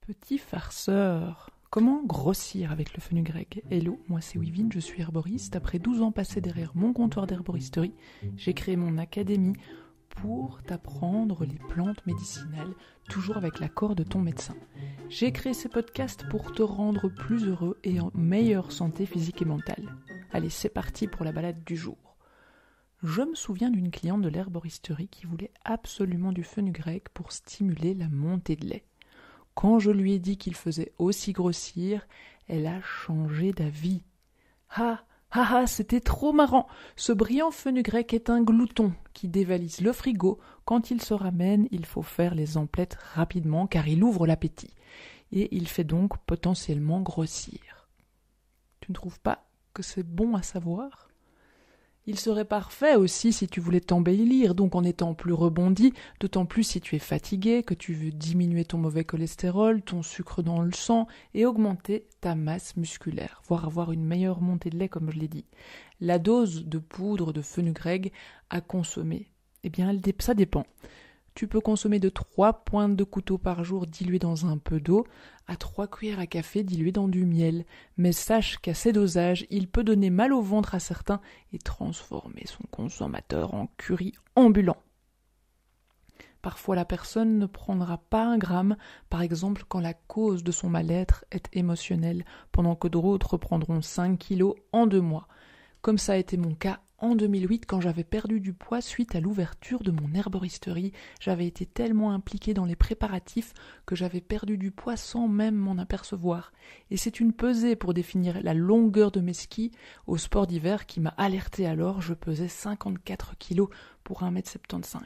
Petit farceur, comment grossir avec le fenugrec? Hello, moi c'est Wivine, je suis herboriste. Après 12 ans passés derrière mon comptoir d'herboristerie, j'ai créé mon académie pour t'apprendre les plantes médicinales, toujours avec l'accord de ton médecin. J'ai créé ces podcasts pour te rendre plus heureux et en meilleure santé physique et mentale. Allez, c'est parti pour la balade du jour. Je me souviens d'une cliente de l'herboristerie qui voulait absolument du fenugrec pour stimuler la montée de lait. Quand je lui ai dit qu'il faisait aussi grossir, elle a changé d'avis. C'était trop marrant. Ce brillant fenugrec est un glouton qui dévalise le frigo. Quand il se ramène, il faut faire les emplettes rapidement car il ouvre l'appétit. Et il fait donc potentiellement grossir. Tu ne trouves pas que c'est bon à savoir ? Il serait parfait aussi si tu voulais t'embellir, donc en étant plus rebondi, d'autant plus si tu es fatigué, que tu veux diminuer ton mauvais cholestérol, ton sucre dans le sang et augmenter ta masse musculaire, voire avoir une meilleure montée de lait comme je l'ai dit. La dose de poudre de fenugrec à consommer, ça dépend. Tu peux consommer de 3 pointes de couteau par jour diluées dans un peu d'eau à 3 cuillères à café diluées dans du miel. Mais sache qu'à ces dosages, il peut donner mal au ventre à certains et transformer son consommateur en curry ambulant. Parfois, la personne ne prendra pas un gramme, par exemple quand la cause de son mal-être est émotionnelle, pendant que d'autres prendront 5 kilos en 2 mois. Comme ça a été mon cas en 2008, quand j'avais perdu du poids suite à l'ouverture de mon herboristerie, j'avais été tellement impliquée dans les préparatifs que j'avais perdu du poids sans même m'en apercevoir. Et c'est une pesée pour définir la longueur de mes skis au sport d'hiver qui m'a alertée alors. Je pesais 54 kilos pour 1,75 m.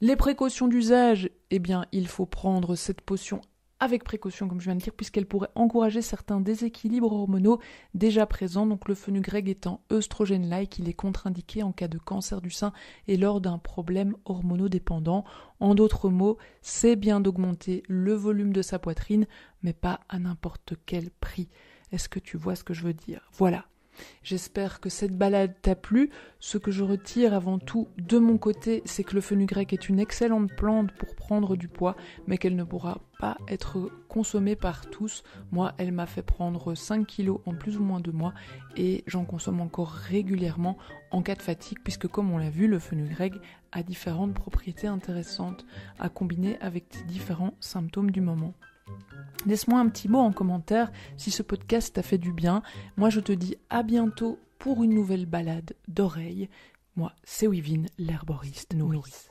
Les précautions d'usage, il faut prendre cette potion avec précaution, comme je viens de dire, puisqu'elle pourrait encourager certains déséquilibres hormonaux déjà présents. Donc le fenugrec étant œstrogène-like, il est contre-indiqué en cas de cancer du sein et lors d'un problème hormonodépendant. En d'autres mots, c'est bien d'augmenter le volume de sa poitrine, mais pas à n'importe quel prix. Est-ce que tu vois ce que je veux dire ? Voilà. J'espère que cette balade t'a plu. Ce que je retire avant tout de mon côté, c'est que le fenugrec est une excellente plante pour prendre du poids, mais qu'elle ne pourra pas être consommée par tous. Moi, elle m'a fait prendre 5 kilos en plus ou moins 2 mois et j'en consomme encore régulièrement en cas de fatigue, puisque comme on l'a vu, le fenugrec a différentes propriétés intéressantes à combiner avec tes différents symptômes du moment. Laisse-moi un petit mot en commentaire si ce podcast t'a fait du bien. Moi, je te dis à bientôt pour une nouvelle balade d'oreilles. Moi, c'est Wivine, l'herboriste nourrice.